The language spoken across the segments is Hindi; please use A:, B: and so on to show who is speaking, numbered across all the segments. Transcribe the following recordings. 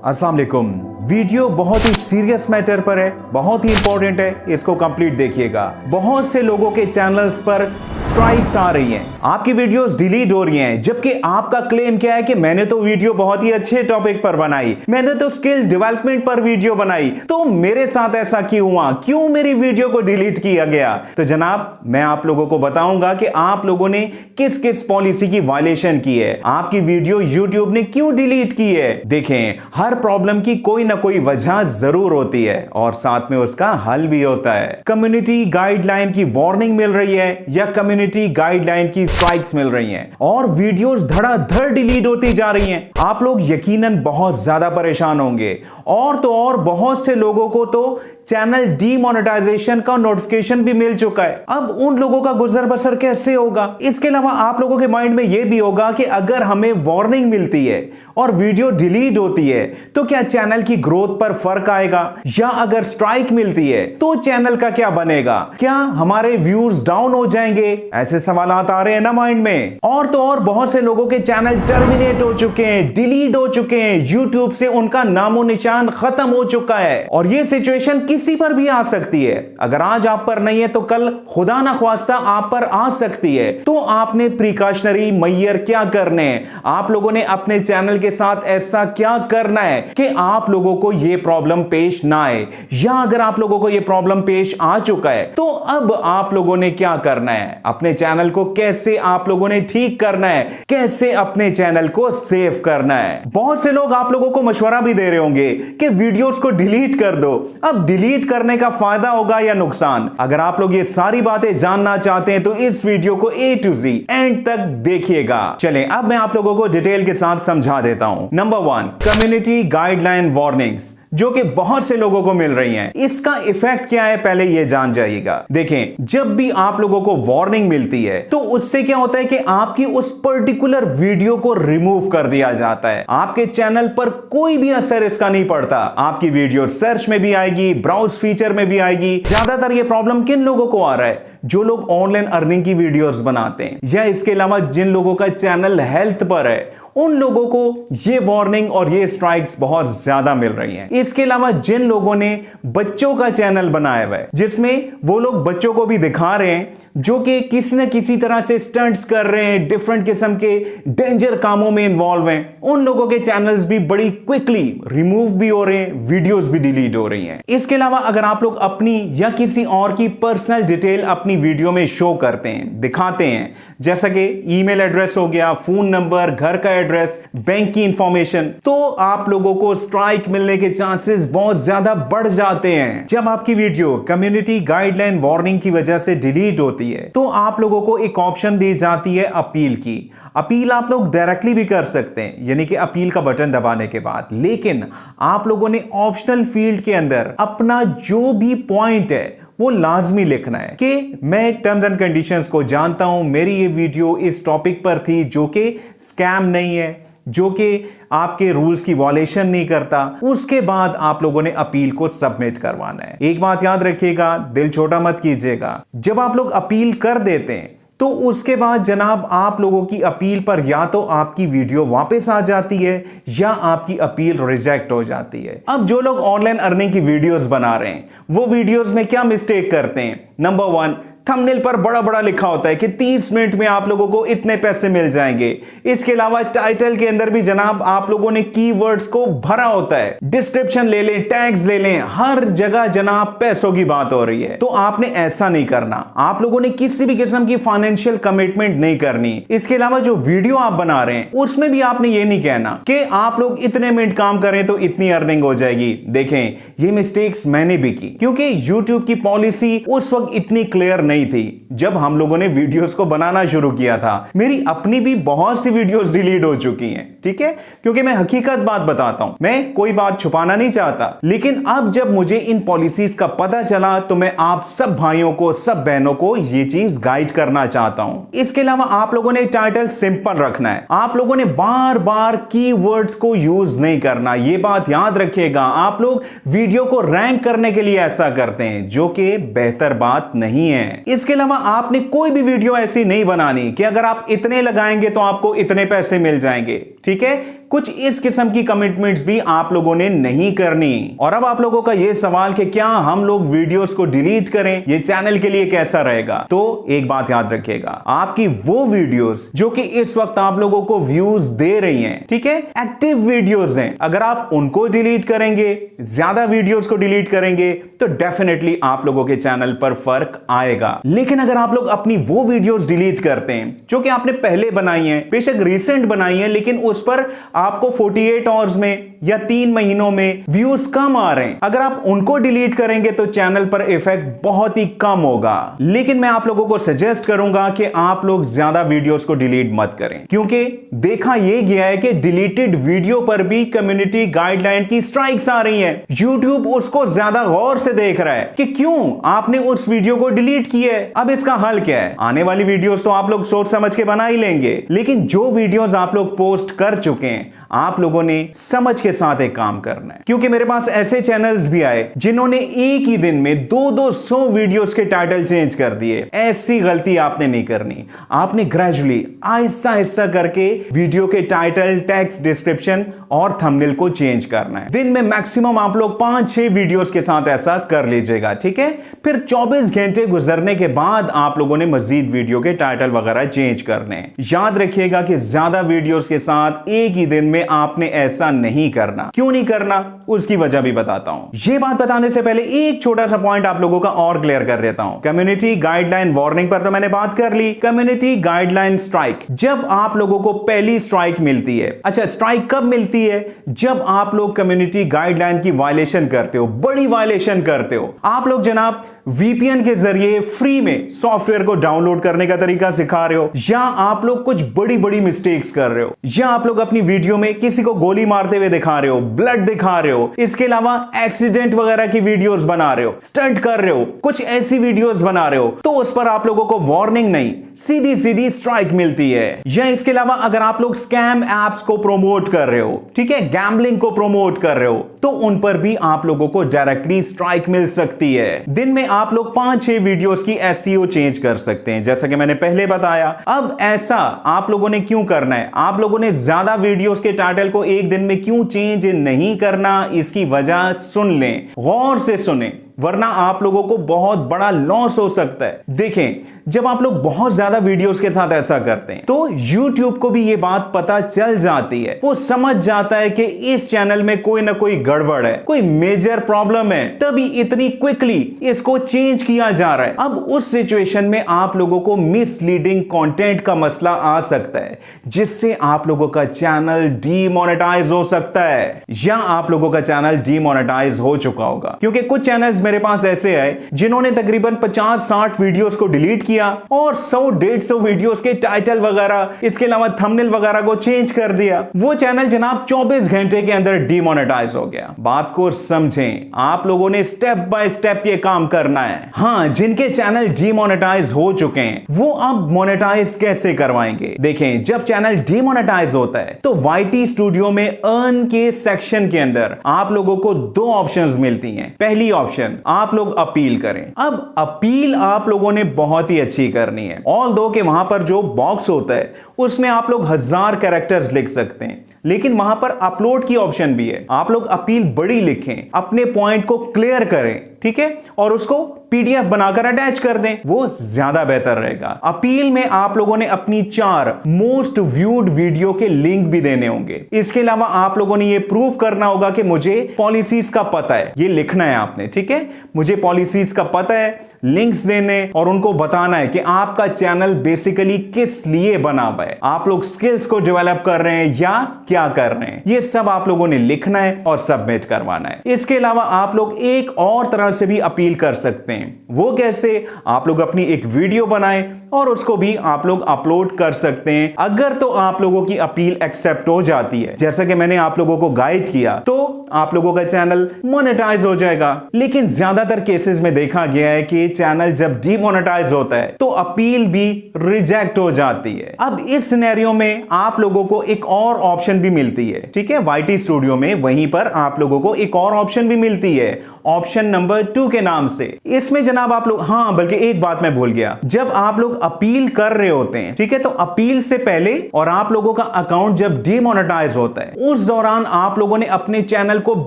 A: अस्सलाम वालेकुम। वीडियो बहुत ही सीरियस मैटर पर है, बहुत ही इंपॉर्टेंट है, इसको कंप्लीट देखिएगा। बहुत से लोगों के चैनल्स पर स्ट्राइक्स आ रही हैं, आपकी वीडियोस डिलीट हो रही हैं, जबकि आपका क्लेम क्या है कि मैंने तो वीडियो बहुत ही अच्छे टॉपिक पर बनाई, मैंने तो स्किल डेवलपमेंट पर वीडियो बनाई, तो मेरे साथ ऐसा क्यों हुआ, क्यों मेरी वीडियो को डिलीट किया गया। तो जनाब मैं आप लोगों को बताऊंगा कि आप लोगों ने किस किस पॉलिसी की वायलेशन की है, आपकी वीडियो यूट्यूब ने क्यों डिलीट की है। देखें, हर प्रॉब्लम की कोई ना कोई वजह जरूर होती है और साथ में उसका हल भी होता है। कम्युनिटी गाइडलाइन की वार्निंग मिल रही है या कम्युनिटी गाइडलाइन की स्ट्राइक्स मिल रही हैं और वीडियोस धड़ाधड़ डिलीट होती जा रही हैं। आप लोग यकीनन बहुत ज्यादा परेशान होंगे और तो और बहुत से लोगों को तो चैनल डीमोनेटाइजेशन का नोटिफिकेशन भी मिल चुका है। अब उन लोगों का गुजर बसर कैसे होगा। इसके अलावा आप लोगों के माइंड में यह भी होगा कि अगर हमें वार्निंग मिलती है और वीडियो डिलीट होती है तो क्या चैनल की ग्रोथ पर फर्क आएगा, या अगर स्ट्राइक मिलती है तो चैनल का क्या बनेगा, क्या हमारे व्यूज डाउन हो जाएंगे। ऐसे सवाल आ रहे हैं ना माइंड में। और तो और बहुत से लोगों के चैनल टर्मिनेट हो चुके हैं, डिलीट हो चुके हैं, यूट्यूब से उनका नामो निशान खत्म हो चुका है और यह सिचुएशन किसी पर भी आ सकती है। अगर आज आप पर नहीं है तो कल खुदा ना ख्वास्ता आप पर आ सकती है। तो आपने प्रिकॉशनरी मेजर क्या करने हैं, आप लोगों ने अपने चैनल के साथ ऐसा क्या करना है कि आप लोगों को यह प्रॉब्लम पेश ना आए, या अगर आप लोगों को यह प्रॉब्लम पेश आ चुका है तो अब आप लोगों ने क्या करना है, अपने चैनल को कैसे आप लोगों ने ठीक करना है, कैसे अपने चैनल को सेव करना है। बहुत से लोग आप लोगों को मशवरा भी दे रहे होंगे कि वीडियोस को डिलीट कर दो। अब डिलीट करने का फायदा होगा या नुकसान, अगर आप लोग ये सारी बातें जानना चाहते हैं तो इस वीडियो को A to Z एंड तक देखिएगा। चलें अब मैं आप लोगों को डिटेल के साथ समझा देता हूं। नंबर 1, कम्युनिटी गाइडलाइन वार्निंग्स जो कि बहुत से लोगों को मिल रही हैं। इसका इफेक्ट क्या है पहले ये जान जाइएगा। देखें, जब भी आप लोगों को वार्निंग मिलती है तो उससे क्या होता है कि आपकी उस पर्टिकुलर वीडियो को रिमूव कर दिया जाता है, आपके चैनल पर कोई भी असर इसका नहीं पड़ता। आपकी वीडियो सर्च में भी आएगी, ब्राउज फीचर में भी आएगी। ज्यादातर ये प्रॉब्लम किन लोगों को आ रहा है, जो लोग ऑनलाइन अर्निंग की वीडियोस बनाते हैं, या इसके अलावा जिन लोगों का चैनल हेल्थ पर है, उन लोगों को ये वार्निंग और ये स्ट्राइक्स बहुत ज्यादा मिल रही हैं। इसके अलावा जिन लोगों ने बच्चों का चैनल बनाया हुआ है, जिसमें वो लोग बच्चों को भी दिखा रहे हैं जो कि किसी न किसी तरह से स्टंट्स कर रहे हैं, डिफरेंट किस्म के डेंजर कामों में इन्वॉल्व हैं, उन लोगों के चैनल्स भी बड़ी क्विकली रिमूव भी हो रहे हैं, वीडियोस भी डिलीट हो रही हैं। इसके अलावा अगर आप लोग अपनी या किसी और की पर्सनल डिटेल अपनी वीडियो में शो करते हैं, दिखाते हैं, जैसा कि ईमेल एड्रेस हो गया, फोन नंबर, घर का एड्रेस, बैंक की इंफॉर्मेशन, तो आप लोगों को स्ट्राइक मिलने के चांसेस बहुत ज्यादा बढ़ जाते हैं। जब आपकी वीडियो कम्युनिटी गाइडलाइन वार्निंग की वजह से डिलीट होती है तो आप लोगों को एक ऑप्शन दी जाती है अपील की। अपील आप लोग डायरेक्टली भी कर सकते हैं, यानी कि अपील का बटन दबाने के बाद, लेकिन आप लोगों ने ऑप्शनल फील्ड के अंदर अपना जो भी पॉइंट है वो लाजमी लिखना है कि मैं टर्म्स एंड कंडीशंस को जानता हूं, मेरी ये वीडियो इस टॉपिक पर थी जो कि स्कैम नहीं है, जो कि आपके रूल्स की वायलेशन नहीं करता। उसके बाद आप लोगों ने अपील को सबमिट करवाना है। एक बात याद रखिएगा, दिल छोटा मत कीजिएगा। जब आप लोग अपील कर देते हैं तो उसके बाद जनाब आप लोगों की अपील पर या तो आपकी वीडियो वापस आ जाती है या आपकी अपील रिजेक्ट हो जाती है। अब जो लोग ऑनलाइन अर्निंग की वीडियोस बना रहे हैं वो वीडियोस में क्या मिस्टेक करते हैं। नंबर 1, थंबनेल पर बड़ा बड़ा लिखा होता है कि 30 मिनट में आप लोगों को इतने पैसे मिल जाएंगे। इसके अलावा टाइटल के अंदर भी जनाब आप लोगों ने कीवर्ड्स को भरा होता है, डिस्क्रिप्शन ले लें, टैग्स ले लें, हर जगह जनाब पैसों की बात हो रही है। तो आपने ऐसा नहीं करना, आप लोगों ने किसी भी किस्म की फाइनेंशियल कमिटमेंट नहीं करनी। इसके अलावा जो वीडियो आप बना रहे हैं उसमें भी आपने ये नहीं कहना कि आप लोग इतने मिनट काम करें तो इतनी अर्निंग हो जाएगी। देखें, ये मिस्टेक्स मैंने भी की, क्योंकि यूट्यूब की पॉलिसी उस वक्त इतनी क्लियर नहीं थी जब हम लोगों ने वीडियोस को बनाना शुरू किया था। मेरी अपनी भी बहुत सी वीडियोस डिलीट हो चुकी हैं, ठीक है, क्योंकि मैं हकीकत बात बताता हूं, मैं कोई बात छुपाना नहीं चाहता। लेकिन अब जब मुझे इन पॉलिसीज का पता चला तो मैं आप सब भाइयों को, सब बहनों को ये चीज गाइड करना चाहता हूं। इसके अलावा आप लोगों ने टाइटल सिंपल रखना है, आप लोगों ने बार बार कीवर्ड्स को यूज नहीं करना। ये बात याद रखिएगा, आप लोग वीडियो को रैंक करने के लिए ऐसा करते हैं, जो कि बेहतर बात नहीं है। इसके अलावा आपने कोई भी वीडियो ऐसी नहीं बनानी कि अगर आप इतने लगाएंगे तो आपको इतने पैसे मिल जाएंगे। ठीक है, कुछ इस किस्म की कमिटमेंट्स भी आप लोगों ने नहीं करनी। और अब आप लोगों का यह सवाल कि क्या हम लोग वीडियोस को डिलीट करें, ये चैनल के लिए कैसा रहेगा? तो एक बात याद रखिएगा, आपकी वो वीडियोस जो कि इस वक्त आप लोगों को व्यूज दे रही हैं, ठीक है, एक्टिव वीडियोस हैं, अगर आप उनको डिलीट करेंगे, ज्यादा वीडियोस को डिलीट करेंगे, तो डेफिनेटली आप लोगों के चैनल पर फर्क आएगा। लेकिन अगर आप लोग अपनी वो वीडियोस डिलीट करते हैं जो कि आपने पहले बनाई हैं, बेशक रिसेंट बनाई हैं, लेकिन उस पर आपको 48 आवर्स में या 3 महीनों में व्यूज कम आ रहे हैं, अगर आप उनको डिलीट करेंगे तो चैनल पर इफेक्ट बहुत ही कम होगा। लेकिन मैं आप लोगों को सजेस्ट करूंगा कि आप लोग ज्यादा वीडियोस को डिलीट मत करें, क्योंकि देखा यह गया है कि डिलीटेड वीडियो पर भी कम्युनिटी गाइडलाइन की स्ट्राइक्स आ रही हैं। YouTube उसको ज्यादा गौर से देख रहा है कि क्यों आपने उस वीडियो को डिलीट किया है। अब इसका हल क्या है? आने वाली वीडियोस तो आप लोग सोच समझ के बना ही लेंगे, लेकिन जो वीडियोस आप लोग पोस्ट कर चुके हैं, आप लोगों ने समझ के साथ एक काम करना है। क्योंकि मेरे पास ऐसे चैनल्स भी आए जिन्होंने एक ही दिन में 200 वीडियोस के टाइटल चेंज कर दिए। ऐसी गलती आपने नहीं करनी। आपने ग्रेजुअली आहिस्ता आहिस्ता करके वीडियो के टाइटल, टेक्स्ट, डिस्क्रिप्शन और थंबनेल को चेंज करना है। दिन में मैक्सिमम आप लोग 5-6 वीडियोस के साथ ऐसा कर लीजिएगा, ठीक है। फिर 24 घंटे गुजरने के बाद आप लोगों ने मजीद वीडियो के टाइटल वगैरह चेंज करने हैं। याद रखिएगा कि ज्यादा वीडियोस के साथ एक ही दिन में आपने ऐसा नहीं करना। क्यों नहीं करना, उसकी वजह भी बताता हूं। यह बात बताने से पहले एक छोटा सा पॉइंट आप लोगों का और क्लियर कर देता हूं। कम्युनिटी गाइडलाइन वार्निंग पर तो मैंने बात कर ली। कम्युनिटी गाइडलाइन स्ट्राइक, जब आप लोगों को पहली स्ट्राइक मिलती है, अच्छा स्ट्राइक कब मिलती है? जब आप लोग कम्युनिटी गाइडलाइन की वायलेशन करते हो, बड़ी वायलेशन करते हो। आप लोग जनाब VPN के जरिए फ्री में सॉफ्टवेयर को डाउनलोड करने का तरीका सिखा रहे हो, या आप लोग कुछ बड़ी बड़ी मिस्टेक्स कर रहे हो, या आप लोग अपनी वीडियो में किसी को गोली मारते हुए दिखा रहे हो, ब्लड दिखा रहे हो, इसके अलावा एक्सीडेंट वगैरह की वीडियोस बना रहे हो, स्टंट कर रहे हो, कुछ ऐसी वीडियोस बना रहे हो, तो उस पर आप लोगों को वार्निंग नहीं, सीधी सीधी स्ट्राइक मिलती है। या इसके अलावा अगर आप लोग स्कैम एप्स को प्रमोट कर रहे हो, ठीक है, गैम्बलिंग को प्रमोट कर रहे हो, तो उन पर भी आप लोगों को डायरेक्टली स्ट्राइक मिल सकती है। दिन में आप लोग 5-6 वीडियोस की SEO चेंज कर सकते हैं, जैसा कि मैंने पहले बताया। अब ऐसा आप लोगों ने क्यों करना है? आप लोगों ने ज्यादा वीडियोस के टाइटल को एक दिन में क्यों चेंज नहीं करना, इसकी वजह सुन लें, गौर से सुने, वरना आप लोगों को बहुत बड़ा लॉस हो सकता है। देखें, जब आप लोग बहुत ज्यादा वीडियोस के साथ ऐसा करते हैं तो YouTube को भी ये बात पता चल जाती है, वो समझ जाता है कि इस चैनल में कोई ना कोई गड़बड़ है, कोई मेजर प्रॉब्लम है, तभी इतनी क्विकली इसको चेंज किया जा रहा है। अब उस सिचुएशन में आप लोगों को मिसलीडिंग कंटेंट का मसला आ सकता है, जिससे आप लोगों का चैनल डीमोनेटाइज हो सकता है, या आप लोगों का चैनल डीमोनेटाइज हो चुका होगा। क्योंकि कुछ चैनल्स मेरे पास ऐसे आए जिन्होंने तकरीबन 50-60 वीडियोस को डिलीट किया और 100-150 वीडियोस के टाइटल वगैरह, इसके अलावा थंबनेल वगैरह को चेंज कर दिया। वो चैनल जनाब 24 घंटे के अंदर डीमोनेटाइज हो गया। बात को समझें, आप लोगों ने स्टेप बाय स्टेप ये काम करना है। हाँ, जिनके चैनल डीमोनेटाइज हो चुके हैं वो अब मोनेटाइज कैसे करवाएंगे? देखें, जब चैनल डीमोनेटाइज होता है तो YT स्टूडियो में अर्न के सेक्शन के अंदर आप लोगों को 2 ऑप्शंस मिलती हैं। पहली ऑप्शन, आप लोग अपील करें। अब अपील आप लोगों ने बहुत ही अच्छी करनी है। ऑल्दो कि वहां पर जो बॉक्स होता है उसमें आप लोग 1000 कैरेक्टर्स लिख सकते हैं, लेकिन वहां पर अपलोड की ऑप्शन भी है। आप लोग अपील बड़ी लिखें, अपने पॉइंट को क्लियर करें, ठीक है, और उसको PDF बनाकर अटैच कर दें, वो ज्यादा बेहतर रहेगा। अपील में आप लोगों ने अपनी 4 मोस्ट व्यूड वीडियो के लिंक भी देने होंगे। इसके अलावा आप लोगों ने ये प्रूफ करना होगा कि मुझे पॉलिसीज का पता है, ये लिखना है आपने, ठीक है, मुझे पॉलिसीज का पता है, लिंक्स देने और उनको बताना है कि आपका चैनल बेसिकली किस लिए बना हुआ है, आप लोग स्किल्स को डेवलप कर रहे हैं या क्या कर रहे हैं, ये सब आप लोगों ने लिखना है और सबमिट करवाना है। इसके अलावा आप लोग एक और तरह से भी अपील कर सकते हैं। वो कैसे? आप लोग अपनी एक वीडियो बनाएं और उसको भी आप लोग अपलोड कर सकते हैं। अगर तो आप लोगों की अपील एक्सेप्ट हो जाती है, जैसा कि मैंने आप लोगों को गाइड किया, तो आप लोगों का चैनल मोनेटाइज हो जाएगा। लेकिन ज्यादातर केसेस में देखा गया है कि एक चैनल जब डीमोनेटाइज होता है तो अपील भी रिजेक्ट हो जाती है। अब इस सिनेरियो में आप लोगों को एक और ऑप्शन भी मिलती है, ठीक है, YT स्टूडियो में वहीं पर आप लोगों को एक और ऑप्शन भी मिलती है, ऑप्शन नंबर 2 के नाम से। इसमें जनाब आप लोग, हाँ बल्कि एक बात मैं भूल गया, जब आप लोग अपील कर रहे होते हैं, ठीक है, तो अपील से पहले और आप लोगों का अकाउंट जब डीमोनेटाइज होता है उस दौरान आप लोगों ने अपने चैनल को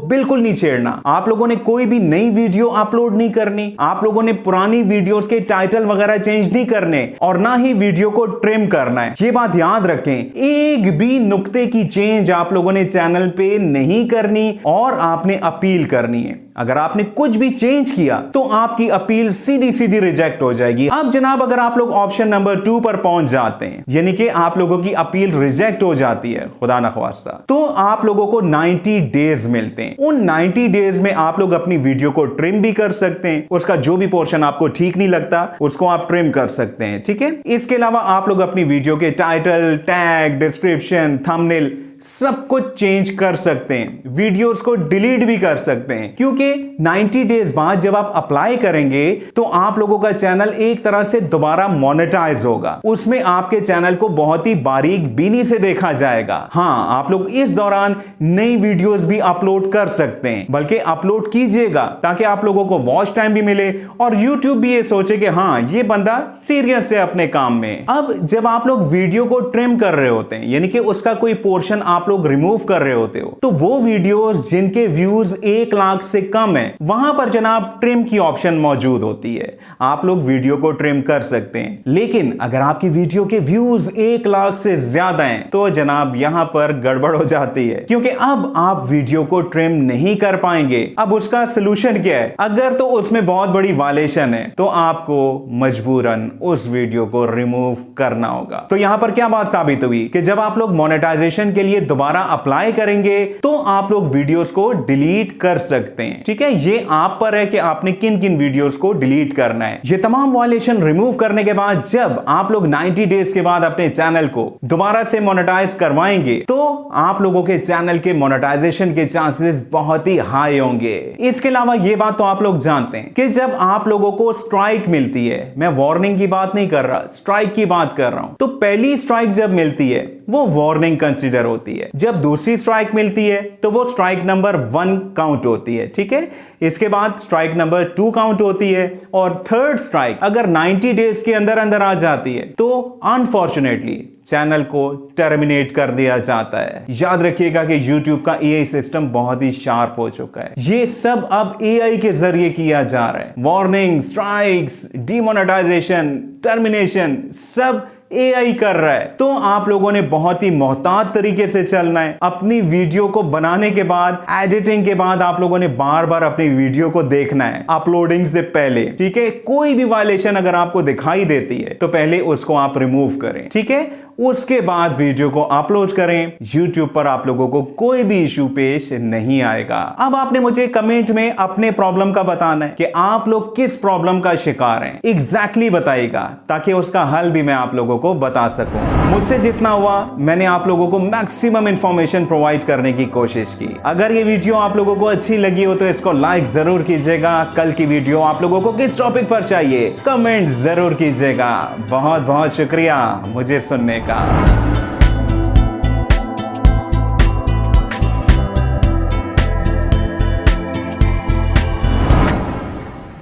A: बिल्कुल नहीं छेड़ना। आप लोगों ने कोई भी नई वीडियो अपलोड नहीं करनी, आप लोगों ने पुरानी वीडियोस के टाइटल वगैरह चेंज नहीं करने और ना ही वीडियो को ट्रिम करना है। ये बात याद रखें, एक भी नुक्ते की चेंज आप लोगों ने चैनल पे नहीं करनी और आपने अपील करनी है। अगर आपने कुछ भी चेंज किया तो आपकी अपील सीधी सीधी रिजेक्ट हो जाएगी। अब जनाब अगर आप लोग ऑप्शन नंबर 2 पर पहुंच जाते हैं, यानी कि आप लोगों की अपील रिजेक्ट हो जाती है खुदा न ख्वास्ता, तो आप लोगों को 90 डेज मिलते हैं। उन 90 डेज में आप लोग अपनी वीडियो को ट्रिम भी कर सकते हैं, उसका जो भी पोर्शन आपको ठीक नहीं लगता उसको आप ट्रिम कर सकते हैं, ठीक है। इसके अलावा आप लोग अपनी वीडियो के टाइटल, टैग, डिस्क्रिप्शन, थंबनेल सब कुछ चेंज कर सकते हैं, वीडियोस को डिलीट भी कर सकते हैं, क्योंकि 90 डेज बाद जब आप अप्लाई करेंगे तो आप लोगों का चैनल एक तरह से दोबारा मोनेटाइज होगा। उसमें आपके चैनल को बहुत ही बारीक बीनी से देखा जाएगा। हाँ, आप लोग इस दौरान नई वीडियोस भी अपलोड कर सकते हैं, बल्कि अपलोड कीजिएगा ताकि आप लोगों को वॉच टाइम भी मिले और यूट्यूब भी ये सोचे कि हाँ ये बंदा सीरियस है अपने काम में। अब जब आप लोग वीडियो को ट्रिम कर रहे होते हैं, यानी कि उसका कोई पोर्शन आप लोग रिमूव कर रहे होते हो, तो वो वीडियोस जिनके व्यूज 1 लाख से कम है वहां पर जनाब ट्रिम की ऑप्शन मौजूद होती है, आप लोग वीडियो को ट्रिम कर सकते हैं। लेकिन अगर आपकी वीडियो के व्यूज 1 लाख से ज्यादा हैं तो जनाब यहां पर गड़बड़ हो जाती है, क्योंकि अब आप वीडियो को ट्रिम नहीं कर पाएंगे। अब उसका सोल्यूशन क्या है? अगर तो उसमें बहुत बड़ी वायलेशन है तो आपको मजबूरन उस वीडियो को रिमूव करना होगा। तो यहां पर क्या बात साबित हुई कि जब आप लोग मोनेटाइजेशन के लिए दोबारा अप्लाई करेंगे तो आप लोग वीडियोस को डिलीट कर सकते हैं, ठीक है। ये आप पर है कि आपने किन किन वीडियोस को डिलीट करना है। ये तमाम वायलेशन रिमूव करने के बाद जब आप लोग 90 डेज के बाद अपने चैनल को दोबारा से मोनेटाइज करवाएंगे तो आप लोगों के चैनल के मोनेटाइजेशन के चांसेस बहुत ही हाई होंगे। इसके अलावा ये बात तो आप लोग जानते हैं कि जब आप लोगों को स्ट्राइक मिलती है, मैं वार्निंग की बात नहीं कर रहा, स्ट्राइक की बात कर रहा हूं, तो पहली स्ट्राइक जब मिलती है वो वार्निंग कंसीडर होती है। जब दूसरी स्ट्राइक मिलती है तो वो स्ट्राइक नंबर 1 काउंट होती है, ठीक है। इसके बाद स्ट्राइक नंबर 2 काउंट होती है और थर्ड स्ट्राइक अगर 90 डेज के अंदर अंदर आ जाती है तो अनफॉर्चुनेटली चैनल को टर्मिनेट कर दिया जाता है। याद रखिएगा कि YouTube का AI सिस्टम बहुत ही शार्प हो चुका है। ये सब अब AI के जरिए किया जा रहा है। वार्निंग, स्ट्राइक्स, डीमोनेटाइजेशन, टर्मिनेशन सब AI कर रहा है। तो आप लोगों ने बहुत ही मोहतात तरीके से चलना है। अपनी वीडियो को बनाने के बाद, एडिटिंग के बाद आप लोगों ने बार बार अपनी वीडियो को देखना है अपलोडिंग से पहले, ठीक है। कोई भी वायलेशन अगर आपको दिखाई देती है तो पहले उसको आप रिमूव करें, ठीक है। उसके बाद वीडियो को अपलोड करें। YouTube पर आप लोगों को कोई भी इशू पेश नहीं आएगा। अब आपने मुझे कमेंट में अपने प्रॉब्लम का बताना है कि आप लोग किस प्रॉब्लम का शिकार हैं, एग्जैक्टली बताइएगा ताकि उसका हल भी मैं आप लोगों को बता सकूं। मुझसे जितना हुआ मैंने आप लोगों को मैक्सिमम इंफॉर्मेशन प्रोवाइड करने की कोशिश की। अगर ये वीडियो आप लोगों को अच्छी लगी हो तो इसको लाइक जरूर कीजिएगा। कल की वीडियो आप लोगों को किस टॉपिक पर चाहिए कमेंट जरूर कीजिएगा। बहुत बहुत शुक्रिया मुझे सुनने का।